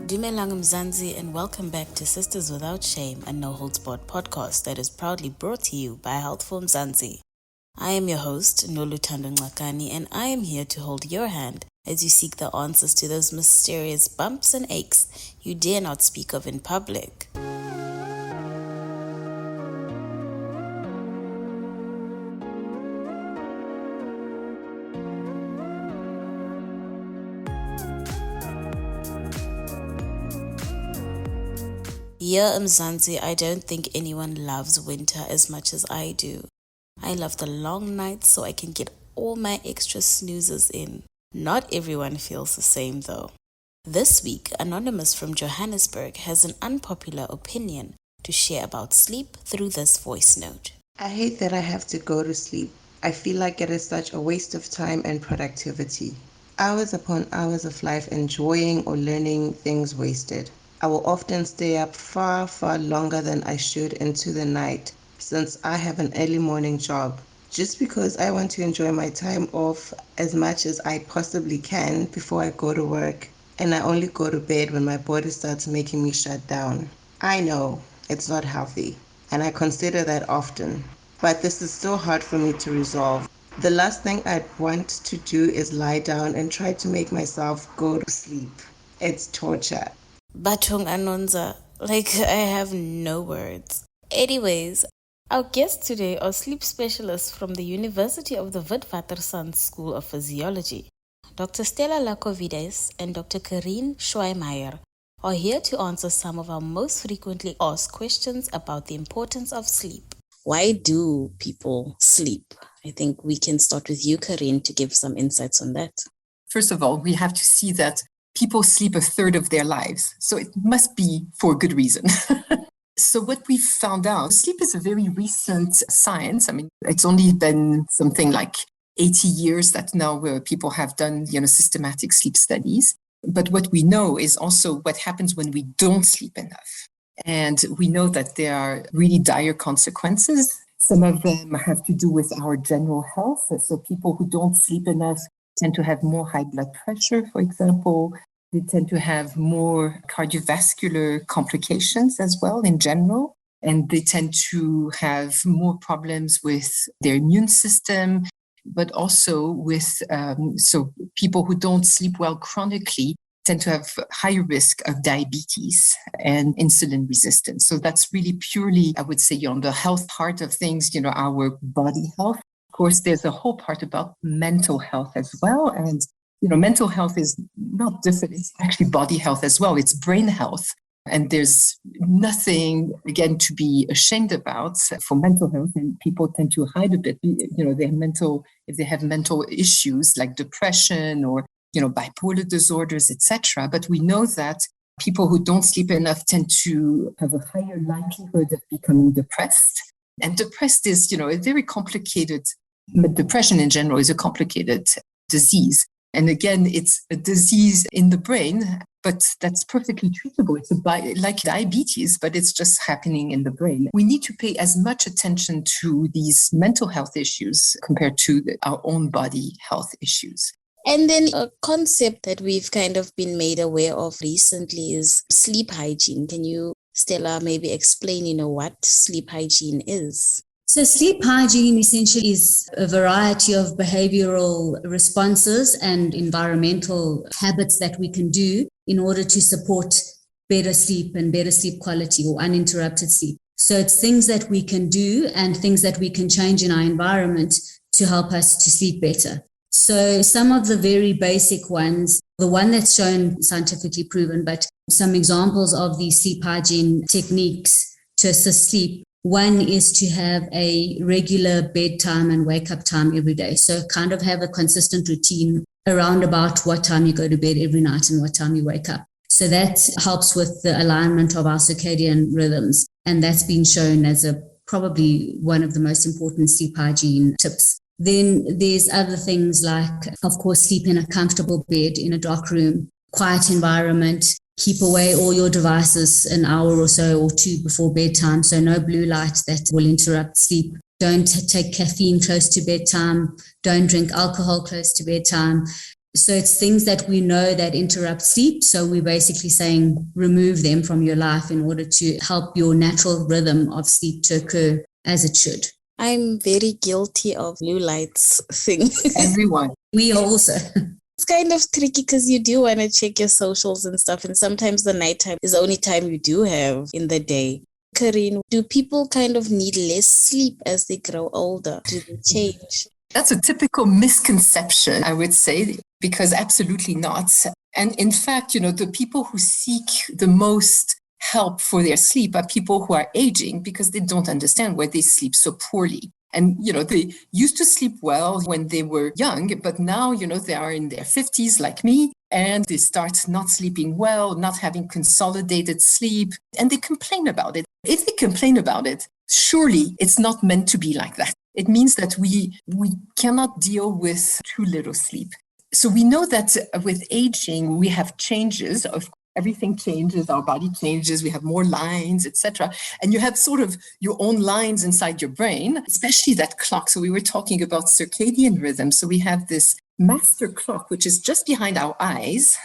Dumelang Mzansi, and welcome back to Sisters Without Shame, a no-holds-barred podcast that is proudly brought to you by Healthful Mzansi. I am your host, Noluthando Ngakani, and I am here to hold your hand as you seek the answers to those mysterious bumps and aches you dare not speak of in public. Here in Mzansi, I don't think anyone loves winter as much as I do. I love the long nights so I can get all my extra snoozes in. Not everyone feels the same though. This week, Anonymous from Johannesburg has an unpopular opinion to share about sleep through this voice note. I hate that I have to go to sleep. I feel like it is such a waste of time and productivity. Hours upon hours of life enjoying or learning things wasted. I will often stay up far longer than I should into the night since I have an early morning job. Just because I want to enjoy my time off as much as I possibly can before I go to work, and I only go to bed when my body starts making me shut down. I know it's not healthy, and I consider that often, but this is so hard for me to resolve. The last thing I'd want to do is lie down and try to make myself go to sleep. It's torture. Batung Anonza, I have no words. Anyways, our guests today are sleep specialists from the University of the Witwatersrand School of Physiology. Dr. Stella Lacovides and Dr. Karine Scheuermaier are here to answer some of our most frequently asked questions about the importance of sleep. Why do people sleep? I think we can start with you, Karine, to give some insights on that. First of all, we have to see that people sleep a third of their lives, so it must be for good reason. So what we found out, sleep is a very recent science. I mean, it's only been something like 80 years that now people have done, systematic sleep studies. But what we know is also what happens when we don't sleep enough. And we know that there are really dire consequences. Some of them have to do with our general health. So people who don't sleep enough tend to have more high blood pressure, for example. They tend to have more cardiovascular complications as well in general. And they tend to have more problems with their immune system, but also with, so people who don't sleep well chronically tend to have higher risk of diabetes and insulin resistance. So that's really purely, I would say, on the health part of things, our body health. Of course, there's a whole part about mental health as well. And, mental health is not different. It's actually body health as well. It's brain health. And there's nothing, again, to be ashamed about for mental health. And people tend to hide a bit, if they have mental issues like depression or, bipolar disorders, etc. But we know that people who don't sleep enough tend to have a higher likelihood of becoming depressed. And depressed is, a very complicated, depression in general is a complicated disease. And again, it's a disease in the brain, but that's perfectly treatable. It's like diabetes, but it's just happening in the brain. We need to pay as much attention to these mental health issues compared to our own body health issues. And then a concept that we've kind of been made aware of recently is sleep hygiene. Can you, Stella, maybe explain, what sleep hygiene is? So sleep hygiene essentially is a variety of behavioral responses and environmental habits that we can do in order to support better sleep and better sleep quality or uninterrupted sleep. So it's things that we can do and things that we can change in our environment to help us to sleep better. So some of the very basic ones, the one that's shown scientifically proven, but some examples of these sleep hygiene techniques to assist sleep. One is to have a regular bedtime and wake up time every day. So kind of have a consistent routine around about what time you go to bed every night and what time you wake up. So that helps with the alignment of our circadian rhythms. And that's been shown as probably one of the most important sleep hygiene tips. Then there's other things like, of course, sleep in a comfortable bed in a dark room, quiet environment. Keep away all your devices an hour or so or two before bedtime, so no blue light that will interrupt sleep. Don't take caffeine close to bedtime. Don't drink alcohol close to bedtime. So it's things that we know that interrupt sleep. So we're basically saying remove them from your life in order to help your natural rhythm of sleep to occur as it should. I'm very guilty of blue lights thing. Everyone. We also. It's kind of tricky because you do want to check your socials and stuff. And sometimes the nighttime is the only time you do have in the day. Karine, do people kind of need less sleep as they grow older? Do they change? That's a typical misconception, I would say, because absolutely not. And in fact, the people who seek the most help for their sleep are people who are aging because they don't understand why they sleep so poorly. And, they used to sleep well when they were young, but now, they are in their 50s like me, and they start not sleeping well, not having consolidated sleep, and they complain about it. If they complain about it, surely it's not meant to be like that. It means that we cannot deal with too little sleep. So we know that with aging, we have changes of everything changes, our body changes, we have more lines, etc. And you have sort of your own lines inside your brain, especially that clock. So we were talking about circadian rhythm. So we have this master clock, which is just behind our eyes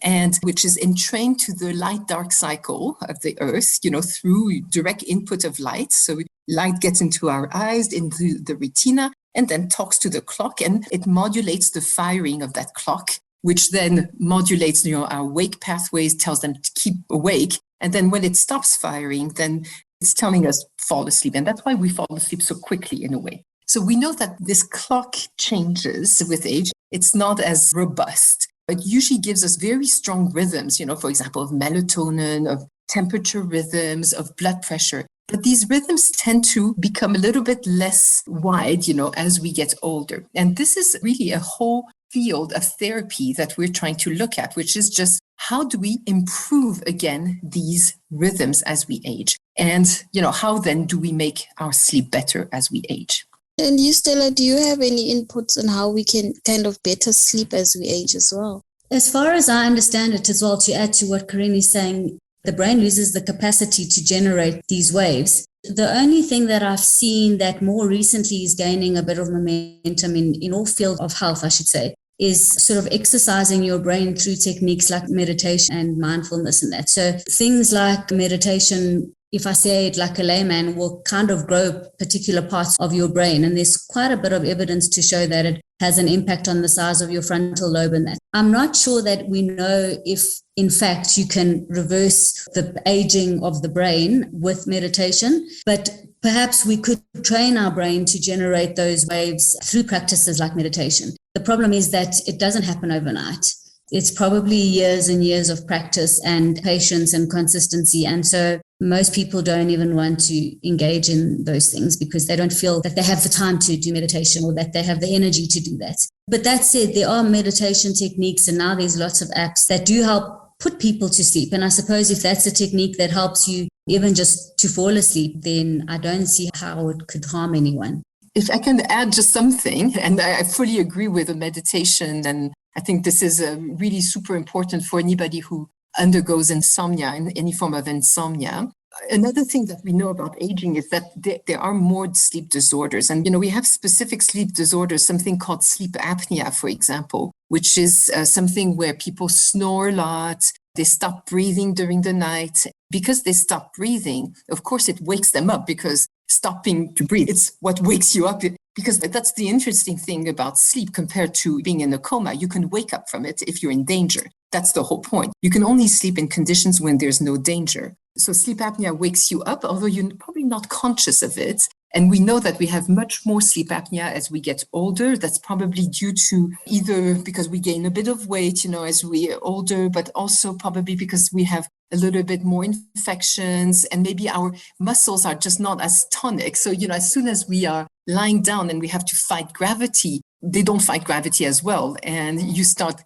and which is entrained to the light-dark cycle of the earth, through direct input of light. So light gets into our eyes, into the retina, and then talks to the clock, and it modulates the firing of that clock, which then modulates, our wake pathways, tells them to keep awake. And then when it stops firing, then it's telling us fall asleep. And that's why we fall asleep so quickly in a way. So we know that this clock changes with age. It's not as robust. It usually gives us very strong rhythms, for example, of melatonin, of temperature rhythms, of blood pressure. But these rhythms tend to become a little bit less wide, as we get older. And this is really a whole field of therapy that we're trying to look at, which is just how do we improve again these rhythms as we age? And, how then do we make our sleep better as we age? And you, Stella, do you have any inputs on how we can kind of better sleep as we age as well? As far as I understand it as well, to add to what Karine is saying, the brain loses the capacity to generate these waves. The only thing that I've seen that more recently is gaining a bit of momentum in all fields of health, I should say, is sort of exercising your brain through techniques like meditation and mindfulness and that. So things like meditation, if I say it like a layman, will kind of grow particular parts of your brain. And there's quite a bit of evidence to show that it has an impact on the size of your frontal lobe and that. I'm not sure that we know if, in fact, you can reverse the aging of the brain with meditation, but perhaps we could train our brain to generate those waves through practices like meditation. The problem is that it doesn't happen overnight. It's probably years and years of practice and patience and consistency. And so most people don't even want to engage in those things because they don't feel that they have the time to do meditation or that they have the energy to do that. But that said, there are meditation techniques, and now there's lots of apps that do help put people to sleep. And I suppose if that's a technique that helps you even just to fall asleep, then I don't see how it could harm anyone. If I can add just something, and I fully agree with the meditation, and I think this is really super important for anybody who undergoes insomnia and any form of insomnia. Another thing that we know about aging is that there are more sleep disorders. And, we have specific sleep disorders, something called sleep apnea, for example, which is something where people snore a lot. They stop breathing during the night. Because they stop breathing, of course, it wakes them up because stopping to breathe, it's what wakes you up. Because that's the interesting thing about sleep compared to being in a coma. You can wake up from it if you're in danger. That's the whole point. You can only sleep in conditions when there's no danger. So sleep apnea wakes you up, although you're probably not conscious of it. And we know that we have much more sleep apnea as we get older. That's probably due to either because we gain a bit of weight, as we are older, but also probably because we have a little bit more infections and maybe our muscles are just not as tonic. So, as soon as we are lying down and we have to fight gravity, they don't fight gravity as well. And you start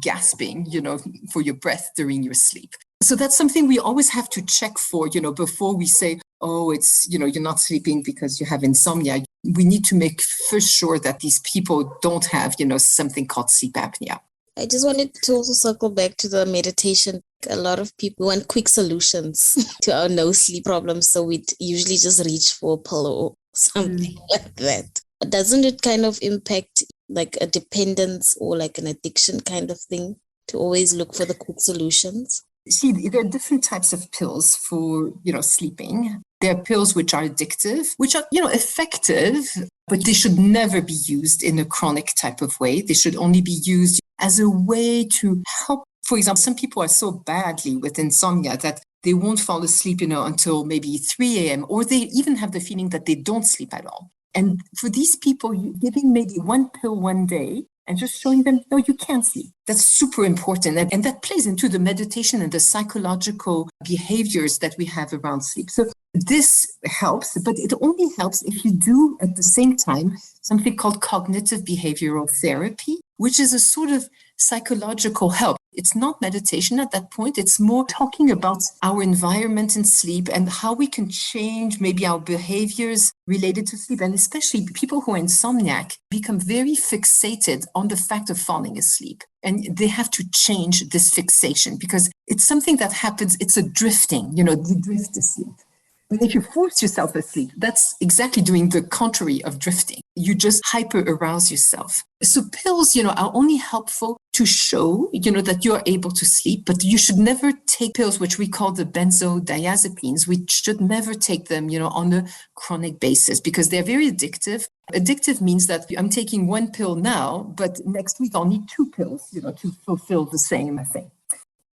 gasping, for your breath during your sleep. So that's something we always have to check for, before we say, oh, it's, you're not sleeping because you have insomnia. We need to make for sure that these people don't have, something called sleep apnea. I just wanted to also circle back to the meditation. A lot of people want quick solutions to our no sleep problems. So we usually just reach for a pillow or something like that. Doesn't it kind of impact like a dependence or like an addiction kind of thing, to always look for the quick solutions? See, there are different types of pills for, sleeping. There are pills which are addictive, which are, effective, but they should never be used in a chronic type of way. They should only be used as a way to help. For example, some people are so badly with insomnia that they won't fall asleep, until maybe 3 a.m., or they even have the feeling that they don't sleep at all. And for these people, giving maybe one pill one day and just showing them, no, you can't sleep. That's super important. And that plays into the meditation and the psychological behaviors that we have around sleep. So this helps, but it only helps if you do at the same time something called cognitive behavioral therapy, which is a sort of psychological help. It's not meditation at that point. It's more talking about our environment in sleep and how we can change maybe our behaviors related to sleep. And especially people who are insomniac become very fixated on the fact of falling asleep. And they have to change this fixation because it's something that happens. It's a drifting, you drift asleep. But if you force yourself asleep, that's exactly doing the contrary of drifting. You just hyper arouse yourself. So pills, are only helpful to show, that you're able to sleep, but you should never take pills, which we call the benzodiazepines. We should never take them, on a chronic basis because they're very addictive. Addictive means that I'm taking one pill now, but next week I'll need 2 pills, to fulfill the same thing.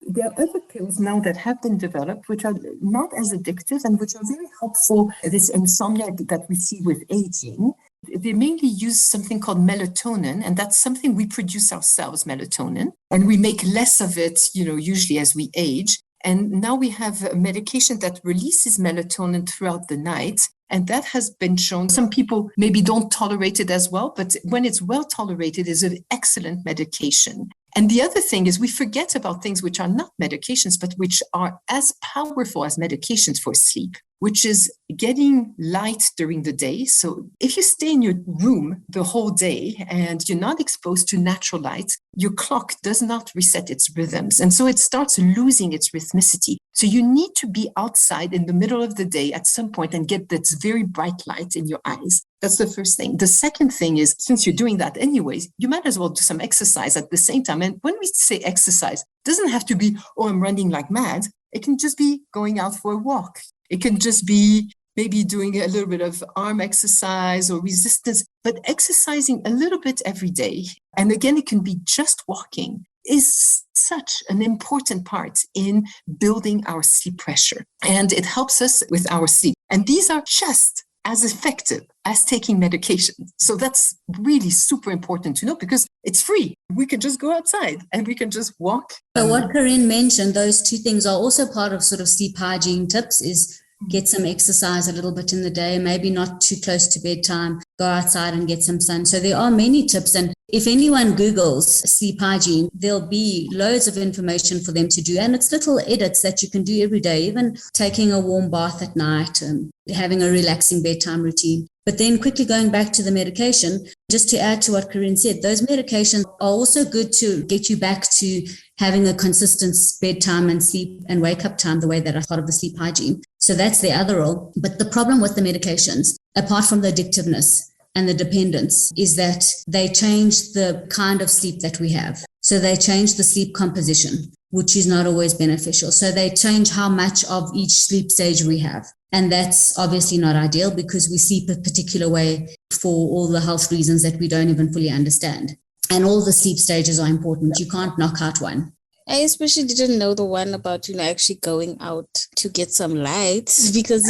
There are other pills now that have been developed which are not as addictive and which are very helpful. This insomnia that we see with aging, they mainly use something called melatonin, and that's something we produce ourselves, melatonin, and we make less of it, usually as we age. And now we have a medication that releases melatonin throughout the night. And that has been shown. Some people maybe don't tolerate it as well, but when it's well tolerated, it's an excellent medication. And the other thing is we forget about things which are not medications, but which are as powerful as medications for sleep, which is getting light during the day. So if you stay in your room the whole day and you're not exposed to natural light, your clock does not reset its rhythms. And so it starts losing its rhythmicity. So you need to be outside in the middle of the day at some point and get that very bright light in your eyes. That's the first thing. The second thing is, since you're doing that anyways, you might as well do some exercise at the same time. And when we say exercise, it doesn't have to be, I'm running like mad. It can just be going out for a walk. It can just be maybe doing a little bit of arm exercise or resistance, but exercising a little bit every day. And again, it can be just walking is such an important part in building our sleep pressure. And it helps us with our sleep. And these are just as effective as taking medication. So that's really super important to know because it's free. We can just go outside and we can just walk. So what Karine mentioned, those 2 things are also part of sort of sleep hygiene tips is get some exercise a little bit in the day, maybe not too close to bedtime, go outside and get some sun. So there are many tips. And if anyone Googles sleep hygiene, there'll be loads of information for them to do. And it's little edits that you can do every day, even taking a warm bath at night and having a relaxing bedtime routine. But then quickly going back to the medication, just to add to what Karine said, those medications are also good to get you back to having a consistent bedtime and sleep and wake up time the way that are part of the sleep hygiene. So that's the other role. But the problem with the medications, apart from the addictiveness and the dependence, is that they change the kind of sleep that we have. So they change the sleep composition, which is not always beneficial. So they change how much of each sleep stage we have. And that's obviously not ideal because we sleep a particular way for all the health reasons that we don't even fully understand. And all the sleep stages are important. You can't knock out one. I especially didn't know the one about, actually going out to get some light because,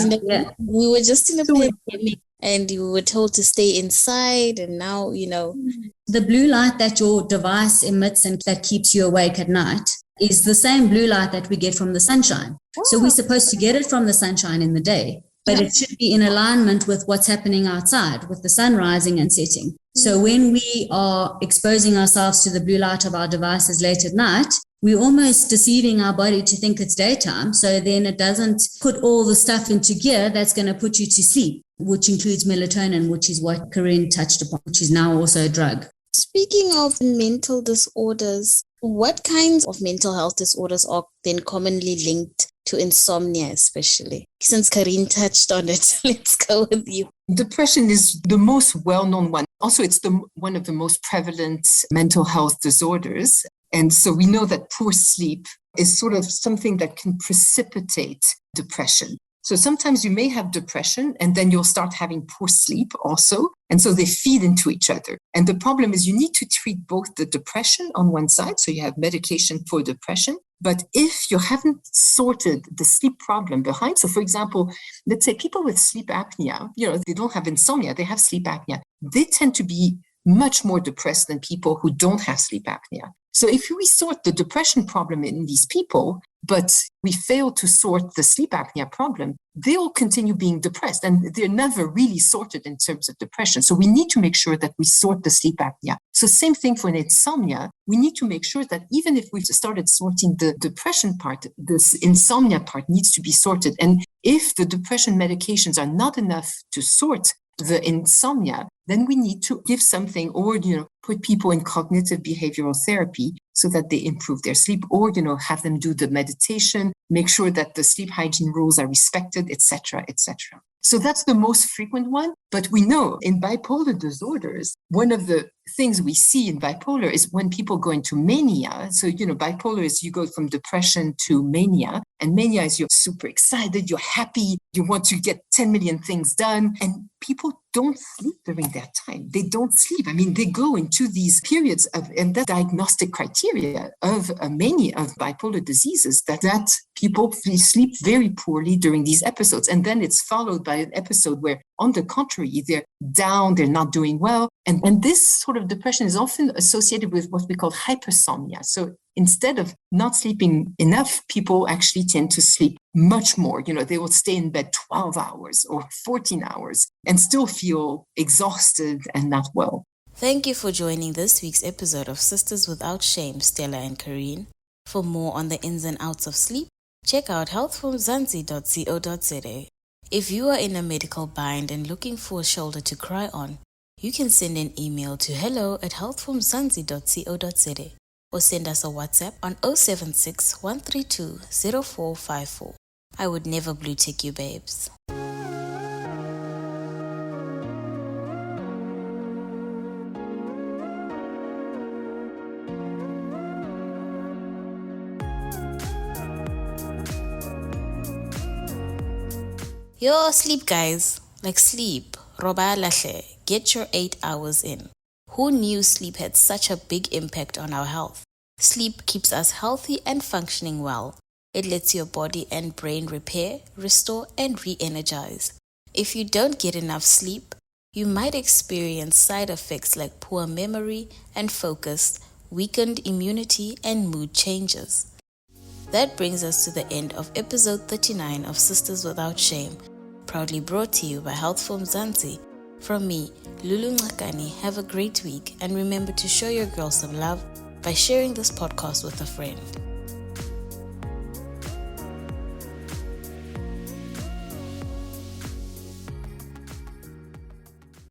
we were just in a pandemic and you were told to stay inside. And now, the blue light that your device emits and that keeps you awake at night is the same blue light that we get from the sunshine. So we're supposed to get it from the sunshine in the day, but it should be in alignment with what's happening outside, with the sun rising and setting. So when we are exposing ourselves to the blue light of our devices late at night, we're almost deceiving our body to think it's daytime. So then it doesn't put all the stuff into gear that's going to put you to sleep, which includes melatonin, which is what Karine touched upon, which is now also a drug. Speaking of mental disorders, what kinds of mental health disorders are then commonly linked to insomnia especially? Since Karine touched on it, let's go with you. Depression is the most well-known one. Also, it's one of the most prevalent mental health disorders. And so we know that poor sleep is sort of something that can precipitate depression. So sometimes you may have depression and then you'll start having poor sleep also. And so they feed into each other. And the problem is you need to treat both the depression on one side. So you have medication for depression. But if you haven't sorted the sleep problem behind, so for example, let's say people with sleep apnea, they don't have insomnia, they have sleep apnea. They tend to be much more depressed than people who don't have sleep apnea. So if we sort the depression problem in these people, but we fail to sort the sleep apnea problem, they will continue being depressed and they're never really sorted in terms of depression. So we need to make sure that we sort the sleep apnea. So same thing for an insomnia. We need to make sure that even if we've started sorting the depression part, this insomnia part needs to be sorted. And if the depression medications are not enough to sort the insomnia, then we need to give something or, put people in cognitive behavioral therapy so that they improve their sleep or, have them do the meditation, make sure that the sleep hygiene rules are respected, etc., etc. So that's the most frequent one. But we know in bipolar disorders, one of the things we see in bipolar is when people go into mania. So, bipolar is you go from depression to mania. And mania is you're super excited, you're happy, you want to get 10 million things done. And people don't sleep during that time. They don't sleep. I mean, they go into these periods and the diagnostic criteria of mania, of bipolar diseases, that people sleep very poorly during these episodes. And then it's followed by an episode where, on the contrary, they're down, they're not doing well. And this sort of depression is often associated with what we call hypersomnia. So instead of not sleeping enough, people actually tend to sleep much more. They will stay in bed 12 hours or 14 hours and still feel exhausted and not well. Thank you for joining this week's episode of Sisters Without Shame, Stella and Karine. For more on the ins and outs of sleep, check out healthfromzansi.co.za. If you are in a medical bind and looking for a shoulder to cry on, you can send an email to hello@healthfromzansi.co.za or send us a WhatsApp on 076 132 0454. I would never blue tick you, babes. Yo, sleep guys. Like sleep. Roba lahle. Get your 8 hours in. Who knew sleep had such a big impact on our health? Sleep keeps us healthy and functioning well. It lets your body and brain repair, restore, and re-energize. If you don't get enough sleep, you might experience side effects like poor memory and focus, weakened immunity, and mood changes. That brings us to the end of episode 39 of Sisters Without Shame, proudly brought to you by Health for Mzansi. From me, Lulu Ngakani, have a great week and remember to show your girl some love by sharing this podcast with a friend.